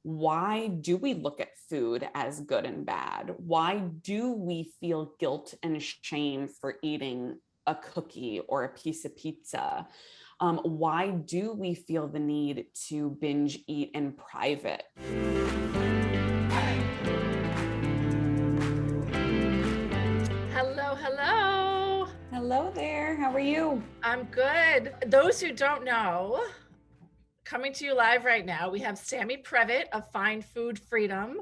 why do we look at food as good and bad? Why do we feel guilt and shame for eating a cookie or a piece of pizza? Why do we feel the need to binge eat in private? Hello, hello. Hello there. How are you? I'm good. Those who don't know, coming to you live right now, we have Sammy Previte of Find Food Freedom,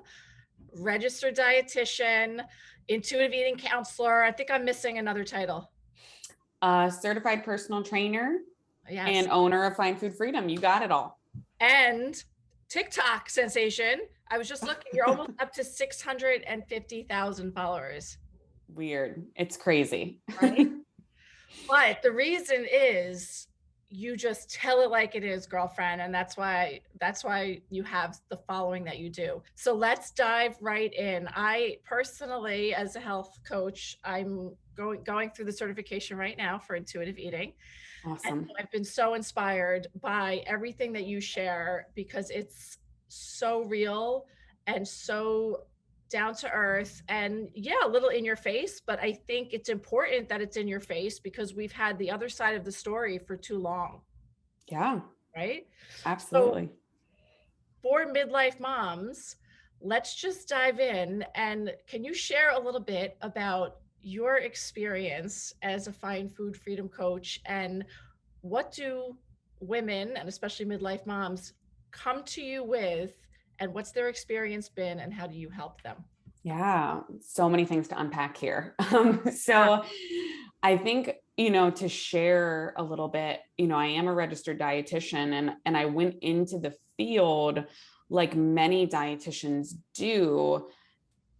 registered dietitian, intuitive eating counselor. I think I'm missing another title. Certified personal trainer Yes. and owner of Find Food Freedom. You got it all. And TikTok sensation. I was just looking, you're almost up to 650,000 followers. Weird. It's crazy. Right? But the reason is you just tell it like it is, girlfriend, and that's why you have the following that you do. So let's dive right in. I personally, as a health coach, I'm going through the certification right now for intuitive eating. And Awesome. I've been so inspired by everything that you share because it's so real and so down to earth and a little in your face, but I think it's important that it's in your face because we've had the other side of the story for too long. Yeah, Right? So absolutely. for midlife moms, let's just dive in, and can you share a little bit about your experience as a Find Food Freedom coach, and what do women, and especially midlife moms, come to you with, and what's their experience been, and how do you help them? Yeah, so many things to unpack here. Yeah. So I think, to share a little bit, I am a registered dietitian and I went into the field like many dietitians do,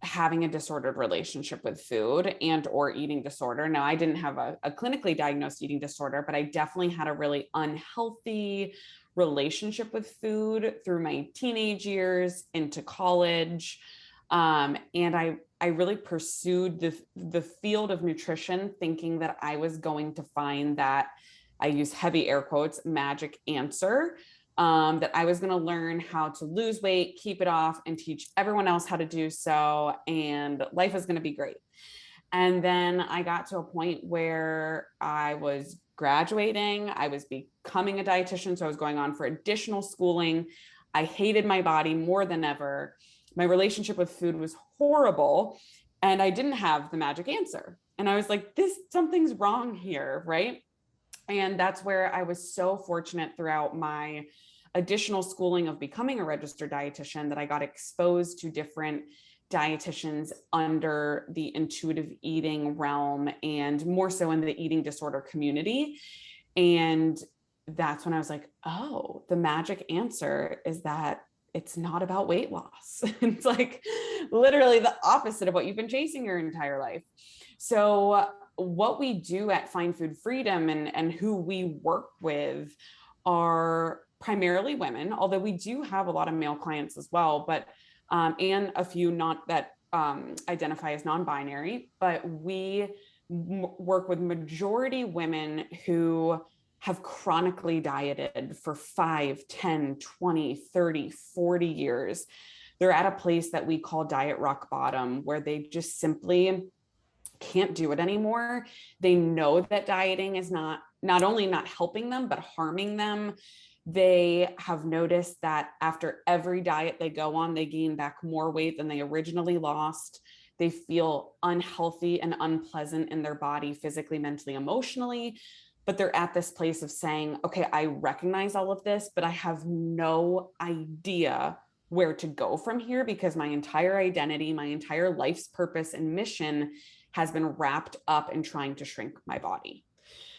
having a disordered relationship with food and or eating disorder. Now, I didn't have a clinically diagnosed eating disorder, but I definitely had a really unhealthy relationship with food through my teenage years into college. And I really pursued the field of nutrition, thinking that I was going to find that, I use heavy air quotes, magic answer, that I was going to learn how to lose weight, keep it off, and teach everyone else how to do so. And life is going to be great. And then I got to a point where I was graduating, I was becoming a dietitian. So I was going on for additional schooling. I hated my body more than ever. My relationship with food was horrible. And I didn't have the magic answer. And I was like, something's wrong here, right? And that's where I was so fortunate throughout my additional schooling of becoming a registered dietitian that I got exposed to different dietitians under the intuitive eating realm and more so in the eating disorder community. And that's when I was like, oh, the magic answer is that it's not about weight loss. It's like literally the opposite of what you've been chasing your entire life. So what we do at Find Food Freedom and who we work with are primarily women, although we do have a lot of male clients as well, but and a few not that identify as non-binary, but we work with majority women who have chronically dieted for 5, 10, 20, 30, 40 years. They're at a place that we call diet rock bottom, where they just simply can't do it anymore. They know that dieting is not only not helping them, but harming them. They have noticed that after every diet they go on, they gain back more weight than they originally lost. They feel unhealthy and unpleasant in their body, physically, mentally, emotionally. But they're at this place of saying, okay, I recognize all of this, but I have no idea where to go from here because my entire identity, my entire life's purpose and mission has been wrapped up in trying to shrink my body.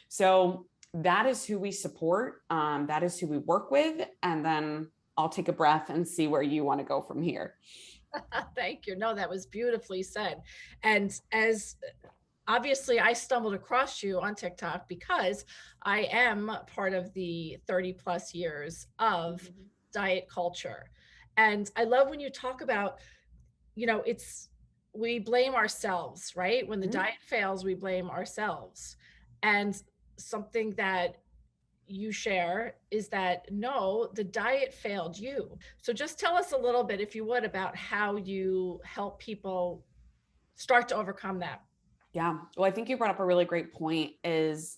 So that is who we support. That is who we work with. And then I'll take a breath and see where you want to go from here. Thank you. No, that was beautifully said. And as obviously I stumbled across you on TikTok because I am part of the 30 plus years of diet culture. And I love when you talk about, we blame ourselves, right? When the diet fails, we blame ourselves. And something that you share is that no, the diet failed you. So just tell us a little bit, if you would, about how you help people start to overcome that. Yeah. Well, I think you brought up a really great point is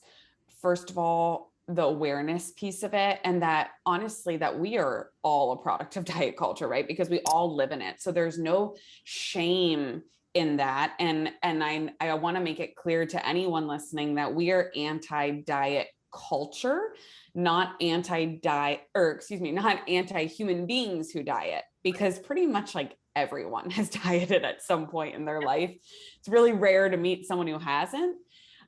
first of all, the awareness piece of it. And that honestly, that we are all a product of diet culture, right? Because we all live in it. So there's no shame in that. And I want to make it clear to anyone listening that we are anti-diet culture, not anti-diet, or excuse me, not anti-human beings who diet, because pretty much like everyone has dieted at some point in their life. It's really rare to meet someone who hasn't.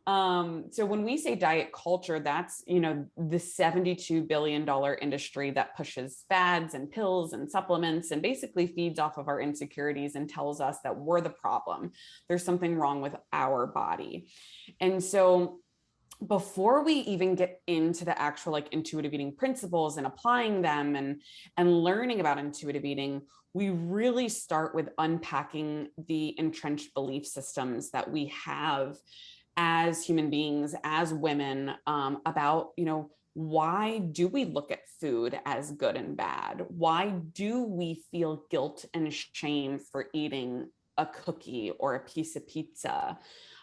So when we say diet culture, that's, the $72 billion industry that pushes fads and pills and supplements and basically feeds off of our insecurities and tells us that we're the problem. There's something wrong with our body. And so before we even get into the actual like intuitive eating principles and applying them and learning about intuitive eating, we really start with unpacking the entrenched belief systems that we have as human beings, as women, about, why do we look at food as good and bad? Why do we feel guilt and shame for eating a cookie or a piece of pizza?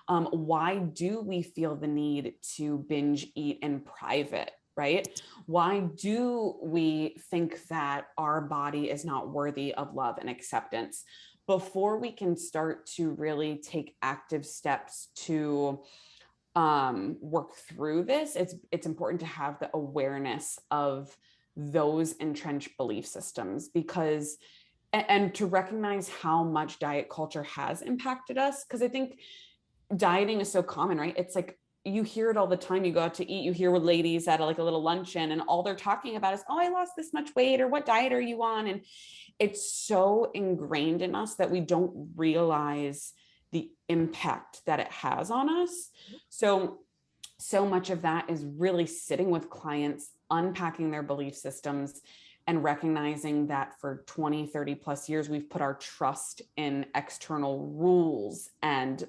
Why do we feel the need to binge eat in private? Right? Why do we think that our body is not worthy of love and acceptance? Before we can start to really take active steps to work through this, it's important to have the awareness of those entrenched belief systems, because and to recognize how much diet culture has impacted us. Because I think dieting is so common, right? It's like you hear it all the time. You go out to eat, you hear with ladies at like a little luncheon, and all they're talking about is, oh, I lost this much weight, or what diet are you on? And it's so ingrained in us that we don't realize the impact that it has on us. So much of that is really sitting with clients, unpacking their belief systems, and recognizing that for 20, 30 plus years, we've put our trust in external rules and,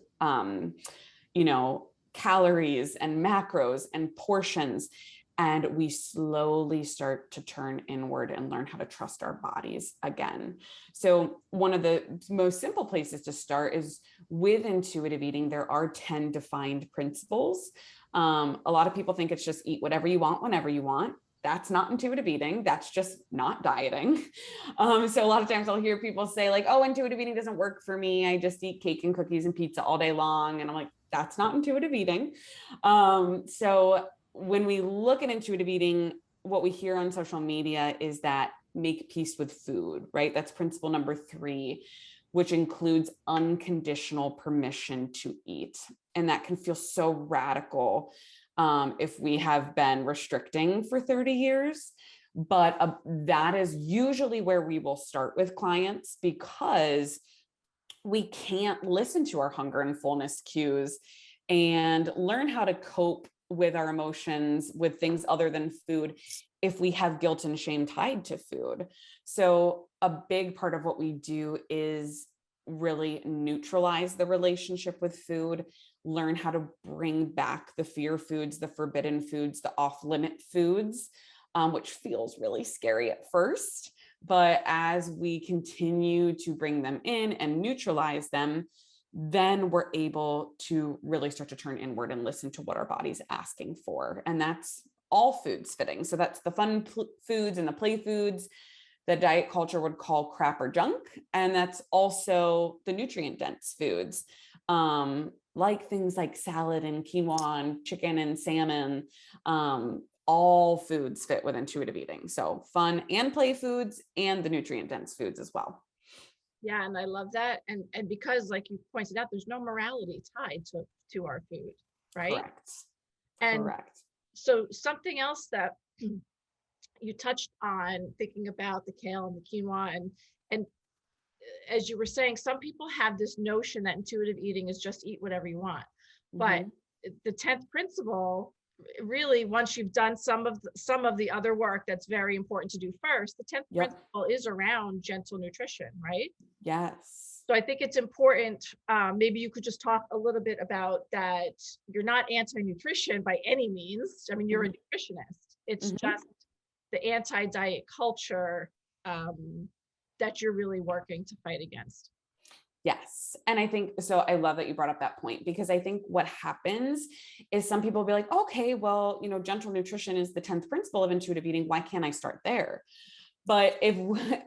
calories and macros and portions. And we slowly start to turn inward and learn how to trust our bodies again. So one of the most simple places to start is with intuitive eating. There are 10 defined principles. A lot of people think it's just eat whatever you want, whenever you want. That's not intuitive eating. That's just not dieting. So a lot of times I'll hear people say like, oh, intuitive eating doesn't work for me. I just eat cake and cookies and pizza all day long. And I'm like, that's not intuitive eating. So when we look at intuitive eating, what we hear on social media is that make peace with food, right? That's principle number 3, which includes unconditional permission to eat. And that can feel so radical if we have been restricting for 30 years. But that is usually where we will start with clients, because we can't listen to our hunger and fullness cues and learn how to cope with our emotions with things other than food if we have guilt and shame tied to food. So a big part of what we do is really neutralize the relationship with food, learn how to bring back the fear foods, the forbidden foods, the off-limit foods, which feels really scary at first. But as we continue to bring them in and neutralize them, then we're able to really start to turn inward and listen to what our body's asking for. And that's all foods fitting. So that's the fun foods and the play foods that diet culture would call crap or junk. And that's also the nutrient dense foods, like things like salad and quinoa and chicken and salmon. All foods fit with intuitive eating. So fun and play foods and the nutrient dense foods as well. Yeah, and I love that. And because like you pointed out, there's no morality tied to our food, right? Correct. And Correct. so something else that you touched on, thinking about the kale and the quinoa, and as you were saying, some people have this notion that intuitive eating is just eat whatever you want. But Mm-hmm. the 10th principle, really, once you've done some of the other work that's very important to do first, the 10th Yep. principle is around gentle nutrition, right? Yes. So I think it's important. Maybe you could just talk a little bit about that. You're not anti-nutrition by any means. I mean, you're a Mhm. nutritionist. It's Mhm. just the anti-diet culture that you're really working to fight against. Yes. And I think so. I love that you brought up that point because I think what happens is some people will be like, okay, well, gentle nutrition is the 10th principle of intuitive eating. Why can't I start there? But if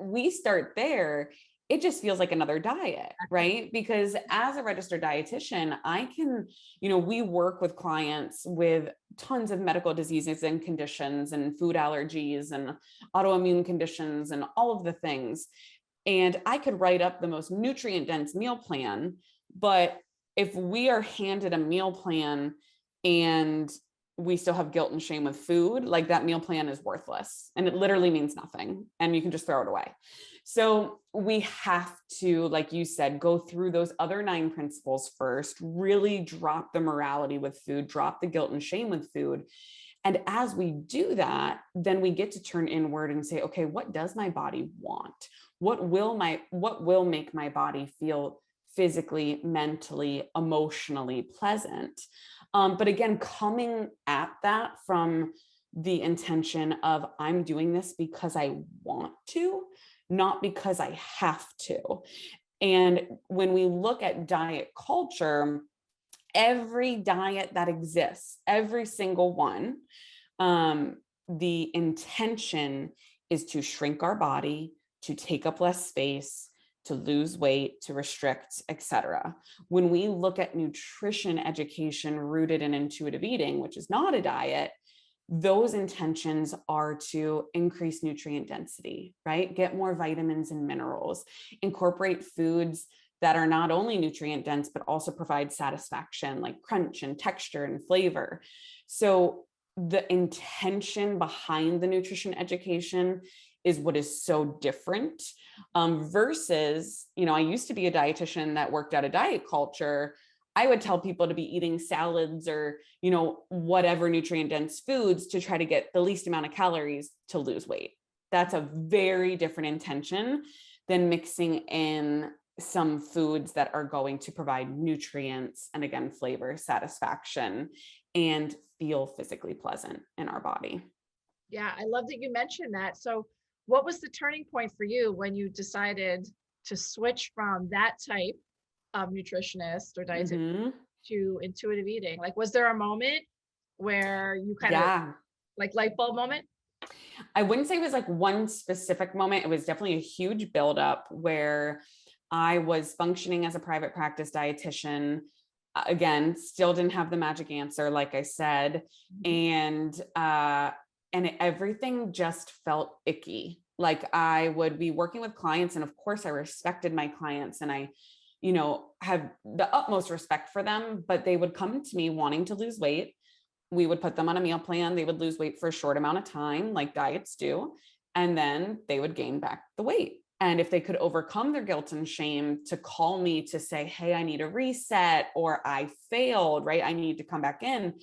we start there, it just feels like another diet, right? Because as a registered dietitian, I can, we work with clients with tons of medical diseases and conditions and food allergies and autoimmune conditions and all of the things. And I could write up the most nutrient dense meal plan. But if we are handed a meal plan and we still have guilt and shame with food, like that meal plan is worthless and it literally means nothing and you can just throw it away. So we have to, like you said, go through those other 9 principles first, really drop the morality with food, drop the guilt and shame with food. And as we do that, then we get to turn inward and say, okay, what does my body want? What will make my body feel physically, mentally, emotionally pleasant? But again, coming at that from the intention of I'm doing this because I want to, not because I have to. And when we look at diet culture, every diet that exists, every single one, the intention is to shrink our body, to take up less space, to lose weight, to restrict, etc. When we look at nutrition education rooted in intuitive eating, which is not a diet, those intentions are to increase nutrient density, right? Get more vitamins and minerals, incorporate foods that are not only nutrient dense, but also provide satisfaction like crunch and texture and flavor. So the intention behind the nutrition education is what is so different versus, I used to be a dietitian that worked out a diet culture. I would tell people to be eating salads or, whatever nutrient dense foods to try to get the least amount of calories to lose weight. That's a very different intention than mixing in some foods that are going to provide nutrients and again, flavor, satisfaction, and feel physically pleasant in our body. Yeah, I love that you mentioned that. So, what was the turning point for you when you decided to switch from that type of nutritionist or dietitian Mm-hmm. to intuitive eating? Like, was there a moment where you kind of Yeah. like light bulb moment? I wouldn't say it was like one specific moment. It was definitely a huge buildup where I was functioning as a private practice dietitian. Again, still didn't have the magic answer, like I said, Mhm. and everything just felt icky. Like I would be working with clients, and of course, I respected my clients, and I, have the utmost respect for them. But they would come to me wanting to lose weight. We would put them on a meal plan. They would lose weight for a short amount of time, like diets do, and then they would gain back the weight. And if they could overcome their guilt and shame to call me to say, hey, I need a reset or I failed, right? I need to come back in.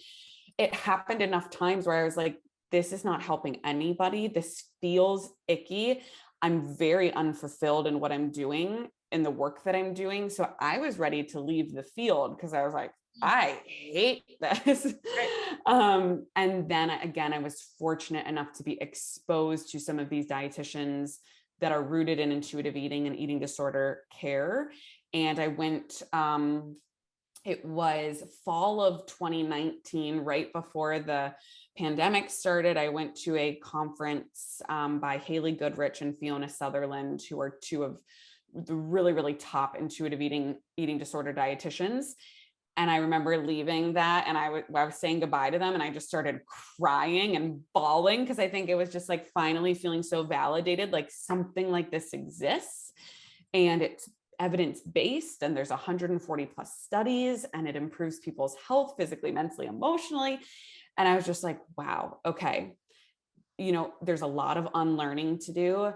It happened enough times where I was like, this is not helping anybody. This feels icky. I'm very unfulfilled in what I'm doing, in the work that I'm doing. So I was ready to leave the field because I was like, I hate this. Right. And then again, I was fortunate enough to be exposed to some of these dietitians that are rooted in intuitive eating and eating disorder care. And I went, it was fall of 2019, right before the pandemic started. I went to a conference by Haley Goodrich and Fiona Sutherland, who are two of the really, really top intuitive eating disorder dietitians. And I remember leaving that and I was saying goodbye to them and I just started crying and bawling because I think it was just like finally feeling so validated, like something like this exists and it's evidence-based and there's 140 plus studies and it improves people's health physically, mentally, emotionally. And I was just like, wow, okay, there's a lot of unlearning to do.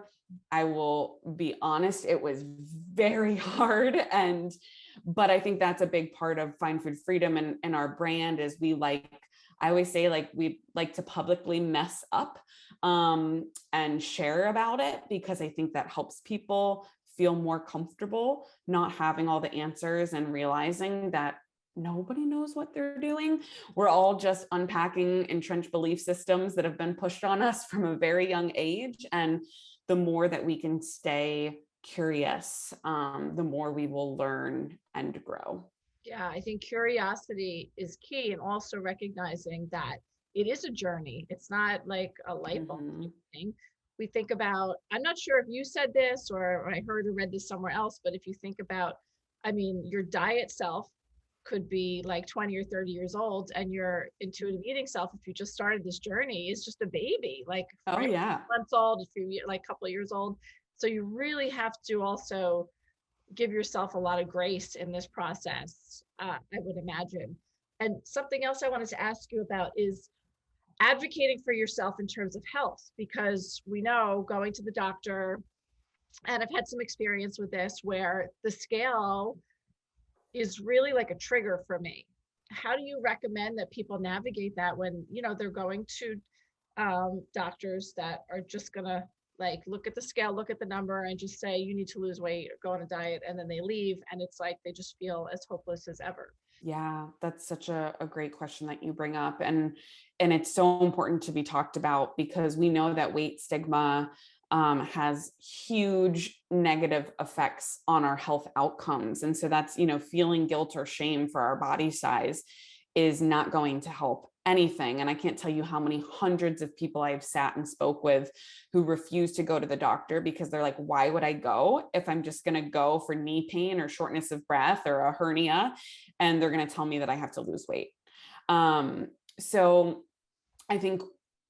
I will be honest, it was very hard. But I think that's a big part of Fine Food Freedom and our brand is I always say like we like to publicly mess up and share about it because I think that helps people feel more comfortable not having all the answers and realizing that nobody knows what they're doing. We're all just unpacking entrenched belief systems that have been pushed on us from a very young age. And the more that we can stay curious, the more we will learn and grow. Yeah, I think curiosity is key, and also recognizing that it is a journey. It's not like a light bulb Mhm. thing. We think about, I'm not sure if you said this or I heard or read this somewhere else, but if you think about, I mean, your diet self could be like 20 or 30 years old, and your intuitive eating self, if you just started this journey, is just a baby, like, Oh, right, yeah. months old, like a couple of years old. So you really have to also give yourself a lot of grace in this process, I would imagine. And something else I wanted to ask you about is advocating for yourself in terms of health, because we know going to the doctor, and I've had some experience with this where the scale is really like a trigger for me. How do you recommend that people navigate that when, they're going to doctors that are just gonna like look at the scale, look at the number, and just say you need to lose weight or go on a diet, and then they leave, and it's like they just feel as hopeless as ever. Yeah, that's such a great question that you bring up. And it's so important to be talked about because we know that weight stigma has huge negative effects on our health outcomes. And so that's, feeling guilt or shame for our body size is not going to help anything. And I can't tell you how many hundreds of people I've sat and spoke with who refuse to go to the doctor because they're like, why would I go if I'm just going to go for knee pain or shortness of breath or a hernia? And they're going to tell me that I have to lose weight. Um, so I think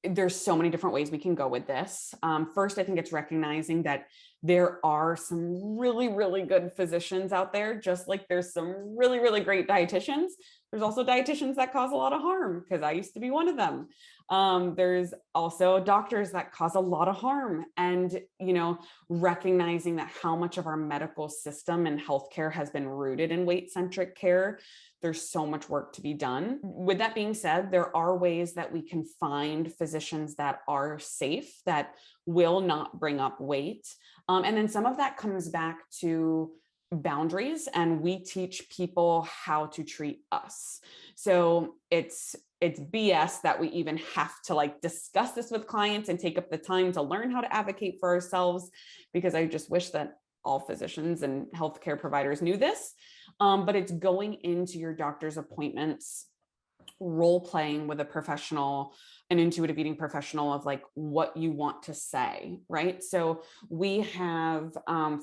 there's so many different ways we can go with this. First, I think it's recognizing that there are some really, really good physicians out there, just like there's some really, really great dietitians. There's also dietitians that cause a lot of harm because I used to be one of them. There's also doctors that cause a lot of harm. And, recognizing that how much of our medical system and healthcare has been rooted in weight centric care, there's so much work to be done. With that being said, there are ways that we can find physicians that are safe, that will not bring up weight. And then some of that comes back to boundaries, and we teach people how to treat us. So it's BS that we even have to like discuss this with clients and take up the time to learn how to advocate for ourselves, because I just wish that all physicians and healthcare providers knew this. But it's going into your doctor's appointments, role playing with a professional, an intuitive eating professional, of like what you want to say, right? So we have,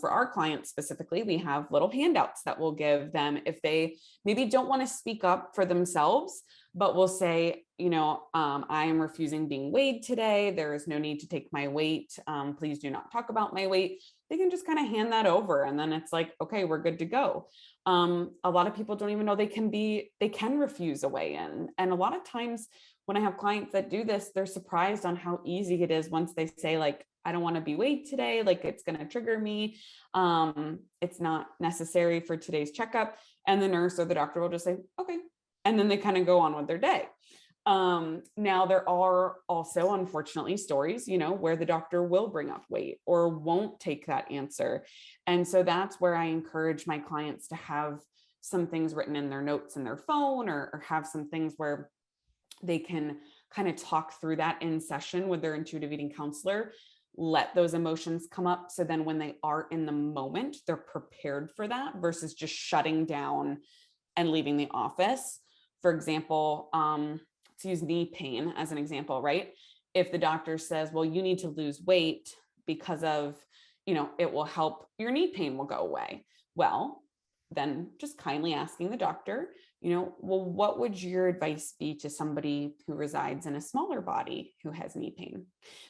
for our clients specifically, we have little handouts that we'll give them if they maybe don't want to speak up for themselves, but we'll say, I am refusing being weighed today. There is no need to take my weight. Please do not talk about my weight. They can just kind of hand that over. And then it's like, okay, we're good to go. A lot of people don't even know they can refuse a weigh-in. And a lot of times when I have clients that do this, they're surprised on how easy it is once they say like, I don't want to be weighed today. Like it's going to trigger me. It's not necessary for today's checkup. And the nurse or the doctor will just say, okay. And then they kind of go on with their day. Now there are also, unfortunately, stories, where the doctor will bring up weight or won't take that answer. And so that's where I encourage my clients to have some things written in their notes in their phone, or have some things where they can kind of talk through that in session with their intuitive eating counselor, let those emotions come up. So then when they are in the moment, they're prepared for that versus just shutting down and leaving the office. For example, to use knee pain as an example, right? If the doctor says, well, you need to lose weight because of, it will help, your knee pain will go away. Well, then just kindly asking the doctor, well, what would your advice be to somebody who resides in a smaller body who has knee pain?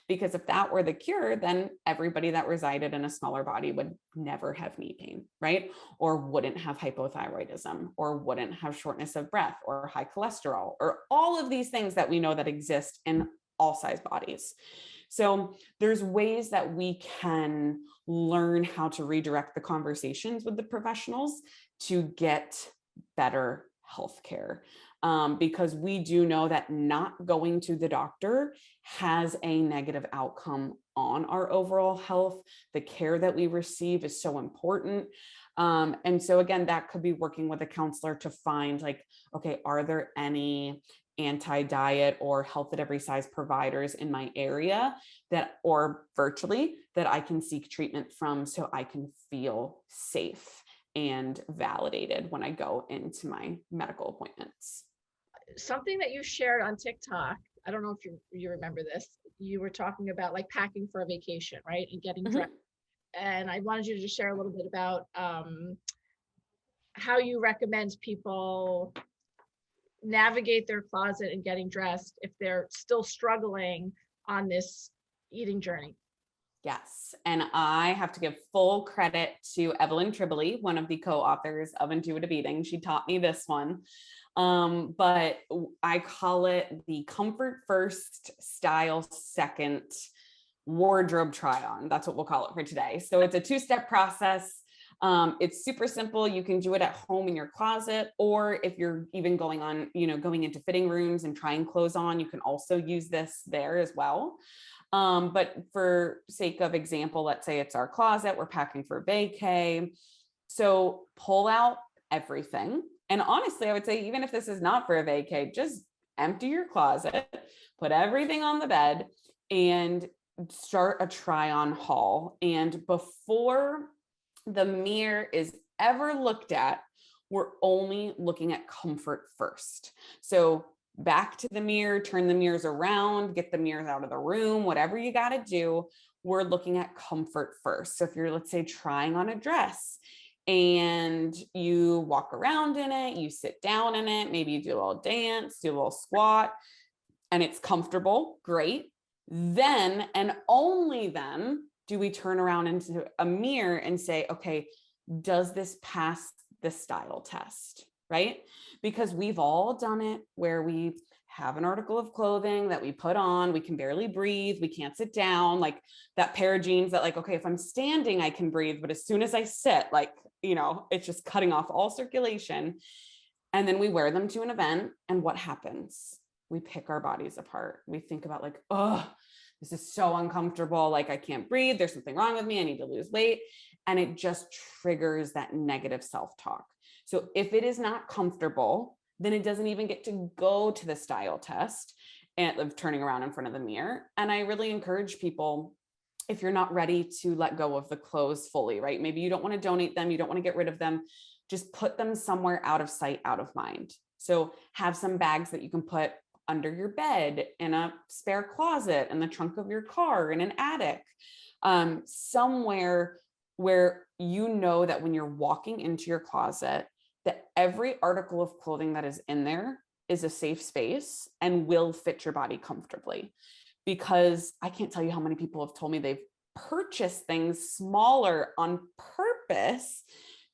Because if that were the cure, then everybody that resided in a smaller body would never have knee pain, right? Or wouldn't have hypothyroidism, or wouldn't have shortness of breath, or high cholesterol, or all of these things that we know that exist in all size bodies. So there's ways that we can learn how to redirect the conversations with the professionals to get better healthcare. Because we do know that not going to the doctor has a negative outcome on our overall health. The care that we receive is so important. And so again, that could be working with a counselor to find like, okay, are there any anti-diet or health at every size providers in my area that, or virtually, that I can seek treatment from so I can feel safe and validated when I go into my medical appointments. Something that you shared on TikTok, I don't know if you remember this. You were talking about like packing for a vacation, right? And getting dressed. Mhm. And I wanted you to share a little bit about how you recommend people navigate their closet and getting dressed if they're still struggling on this eating journey. Yes. And I have to give full credit to Evelyn Tribole, one of the co-authors of Intuitive Eating. She taught me this one. But I call it the comfort first, style second wardrobe try on. That's what we'll call it for today. So it's a two-step process. It's super simple. You can do it at home in your closet, or if you're even going on, going into fitting rooms and trying clothes on, you can also use this there as well. But for sake of example, let's say it's our closet, we're packing for vacay. So pull out everything. And honestly, I would say, even if this is not for a vacay, just empty your closet, put everything on the bed, and start a try on haul. And before the mirror is ever looked at, we're only looking at comfort first. So back to the mirror, turn the mirrors around, get the mirrors out of the room, whatever you got to do, we're looking at comfort first. So if you're, let's say, trying on a dress and you walk around in it, you sit down in it, maybe you do a little dance, do a little squat, and it's comfortable, great. Then, and only then, do we turn around into a mirror and say, okay, does this pass the style test? Right? Because we've all done it where we have an article of clothing that we put on, we can barely breathe, we can't sit down, like that pair of jeans that, like, okay, if I'm standing, I can breathe, but as soon as I sit, like, it's just cutting off all circulation. And then we wear them to an event, and what happens? We pick our bodies apart. We think about like, oh, this is so uncomfortable. Like, I can't breathe. There's something wrong with me. I need to lose weight. And it just triggers that negative self-talk. So if it is not comfortable, then it doesn't even get to go to the style test and of turning around in front of the mirror. And I really encourage people, if you're not ready to let go of the clothes fully, right? Maybe you don't want to donate them, you don't want to get rid of them, just put them somewhere out of sight, out of mind. So have some bags that you can put under your bed, in a spare closet, in the trunk of your car, in an attic, somewhere where you know that when you're walking into your closet, that every article of clothing that is in there is a safe space and will fit your body comfortably. Because I can't tell you how many people have told me they've purchased things smaller on purpose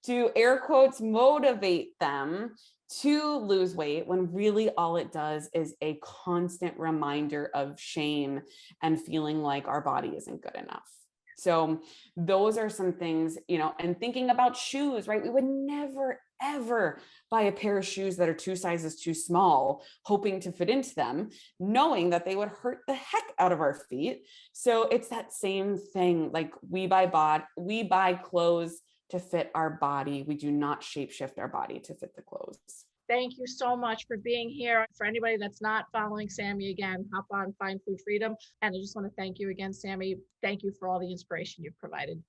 to, air quotes, motivate them to lose weight, when really all it does is a constant reminder of shame and feeling like our body isn't good enough. So those are some things, and thinking about shoes, right? We would never, ever buy a pair of shoes that are 2 sizes too small, hoping to fit into them, knowing that they would hurt the heck out of our feet. So it's that same thing. Like, we buy clothes to fit our body. We do not shapeshift our body to fit the clothes. Thank you so much for being here. For anybody that's not following Sammy, again, hop on Find Food Freedom. And I just want to thank you again, Sammy. Thank you for all the inspiration you've provided.